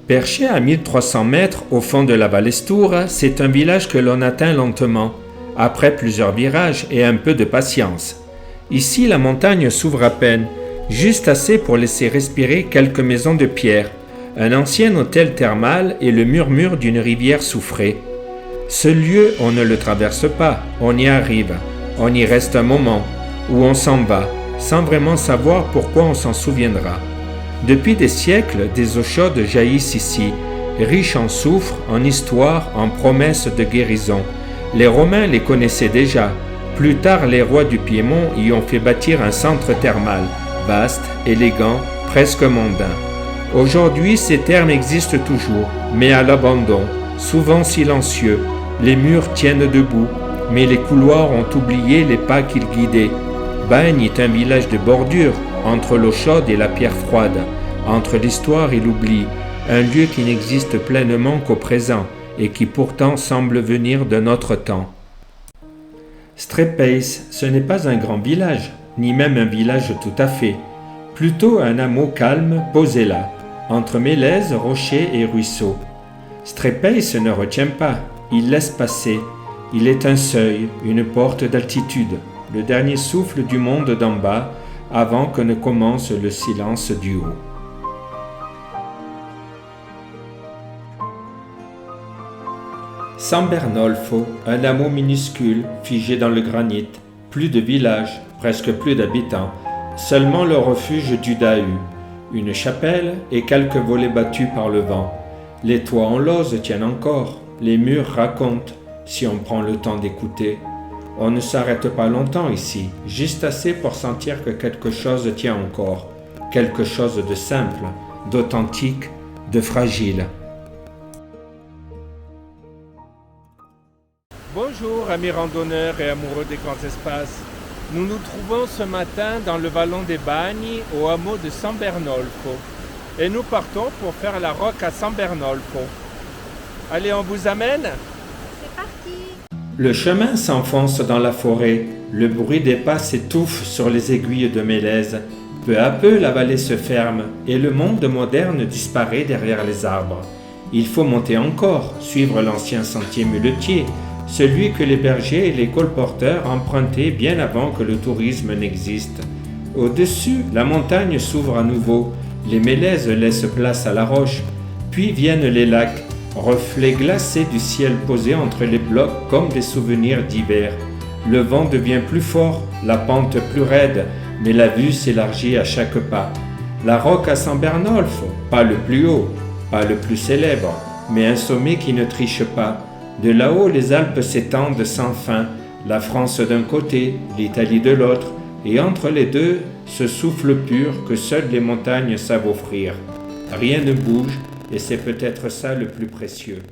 Perché à 1300 mètres au fond de la Valestura, c'est un village que l'on atteint lentement, après plusieurs virages et un peu de patience. Ici, la montagne s'ouvre à peine, juste assez pour laisser respirer quelques maisons de pierre, un ancien hôtel thermal et le murmure d'une rivière soufrée. Ce lieu, on ne le traverse pas, on y arrive, on y reste un moment, où on s'en va, sans vraiment savoir pourquoi on s'en souviendra. Depuis des siècles, des eaux chaudes jaillissent ici, riches en soufre, en histoire, en promesses de guérison. Les Romains les connaissaient déjà. Plus tard, les rois du Piémont y ont fait bâtir un centre thermal, vaste, élégant, presque mondain. Aujourd'hui, ces thermes existent toujours, mais à l'abandon, souvent silencieux. Les murs tiennent debout, mais les couloirs ont oublié les pas qu'ils guidaient. Bagne est un village de bordure, entre l'eau chaude et la pierre froide, entre l'histoire et l'oubli, un lieu qui n'existe pleinement qu'au présent et qui pourtant semble venir d'un autre temps. Strepeis, ce n'est pas un grand village, ni même un village tout à fait, plutôt un hameau calme posé là, entre mélèzes, rochers et ruisseaux. Strepeis ne retient pas, il laisse passer, il est un seuil, une porte d'altitude, le dernier souffle du monde d'en bas, avant que ne commence le silence du haut. San Bernolfo, un hameau minuscule, figé dans le granit, plus de village, presque plus d'habitants, seulement le refuge du Dahu, une chapelle et quelques volets battus par le vent. Les toits en lauze tiennent encore, les murs racontent, si on prend le temps d'écouter. On ne s'arrête pas longtemps ici, juste assez pour sentir que quelque chose tient encore, quelque chose de simple, d'authentique, de fragile. Bonjour amis randonneurs et amoureux des grands espaces. Nous nous trouvons ce matin dans le vallon des Bagni, au hameau de San Bernolfo. Et nous partons pour faire la roque à San Bernolfo. Allez, on vous amène ? C'est parti! Le chemin s'enfonce dans la forêt, le bruit des pas s'étouffe sur les aiguilles de mélèze. Peu à peu, la vallée se ferme et le monde moderne disparaît derrière les arbres. Il faut monter encore, suivre l'ancien sentier muletier, celui que les bergers et les colporteurs empruntaient bien avant que le tourisme n'existe. Au-dessus, la montagne s'ouvre à nouveau, les mélèzes laissent place à la roche, puis viennent les lacs, reflets glacés du ciel posé entre les blocs comme des souvenirs d'hiver. Le vent devient plus fort, la pente plus raide, mais la vue s'élargit à chaque pas. La roque à San Bernolfo, pas le plus haut, pas le plus célèbre, mais un sommet qui ne triche pas. De là-haut, les Alpes s'étendent sans fin, la France d'un côté, l'Italie de l'autre, et entre les deux, ce souffle pur que seules les montagnes savent offrir. Rien ne bouge, et c'est peut-être ça le plus précieux.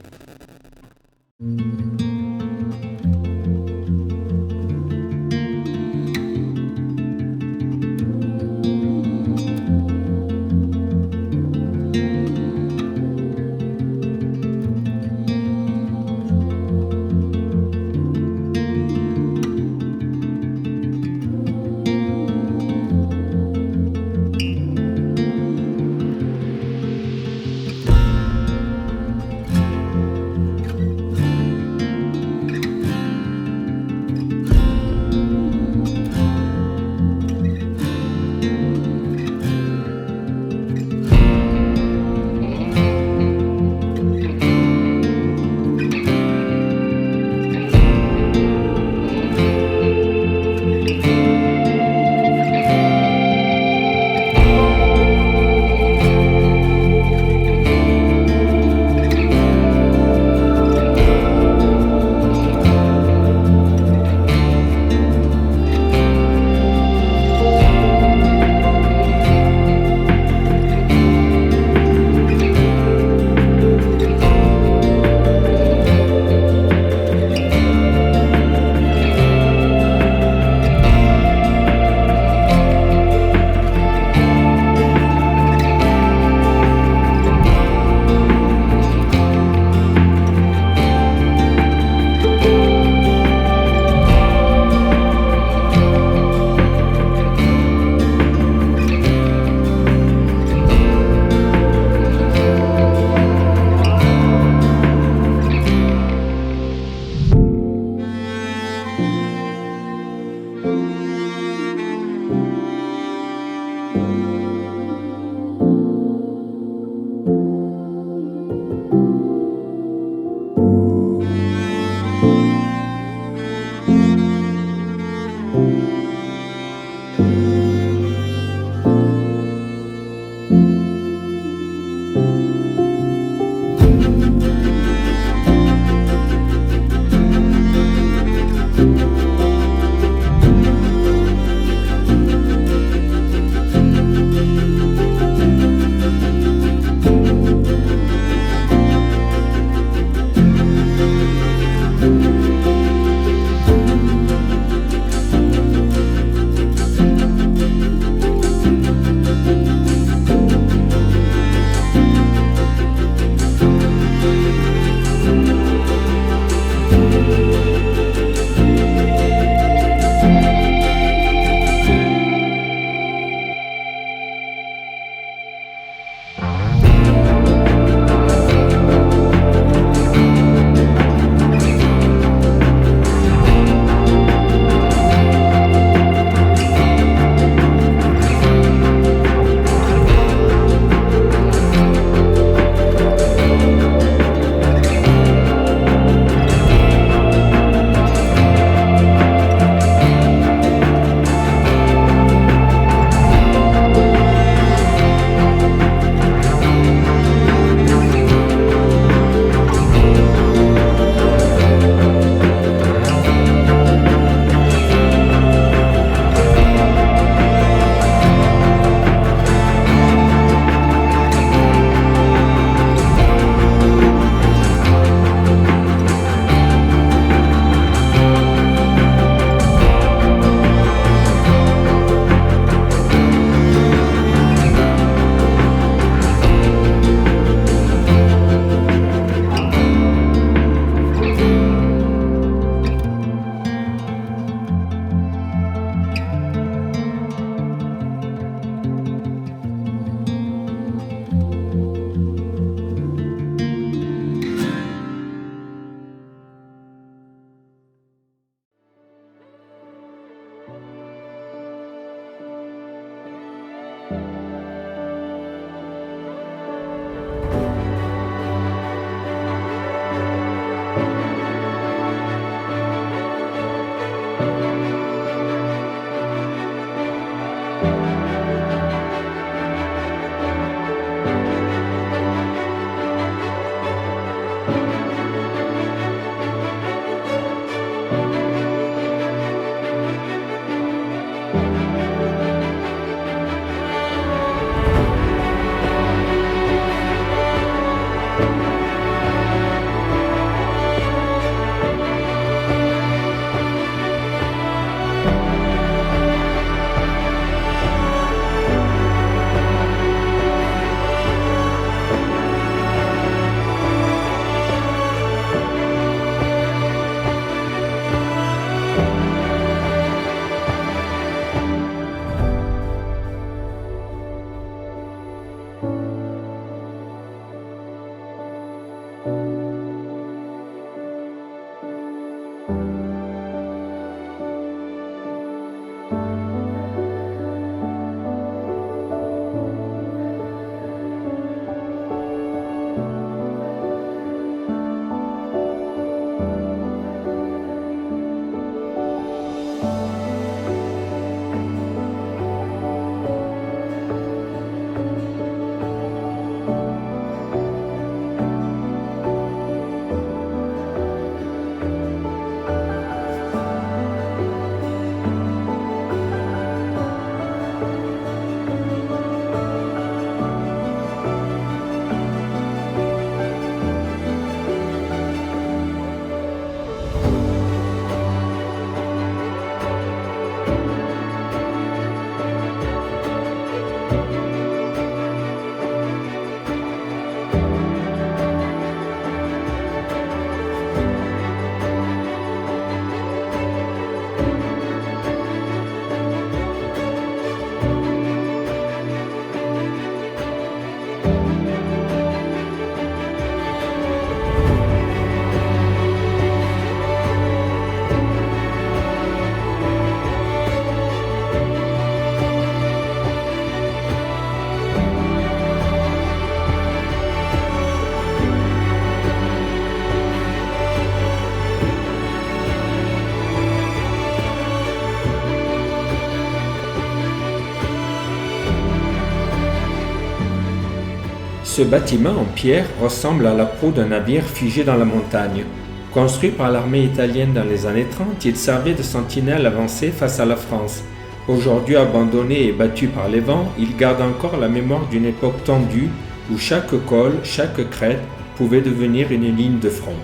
Ce bâtiment en pierre ressemble à la proue d'un navire figé dans la montagne. Construit par l'armée italienne dans les années 30, il servait de sentinelle avancée face à la France. Aujourd'hui abandonné et battu par les vents, il garde encore la mémoire d'une époque tendue où chaque col, chaque crête pouvait devenir une ligne de front.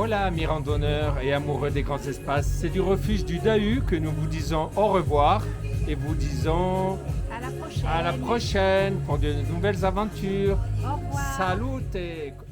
Voilà, amis randonneurs et amoureux des grands espaces, c'est du refuge du Dahu que nous vous disons au revoir et vous disons À la prochaine. à la prochaine pour de nouvelles aventures. Au revoir. Salute!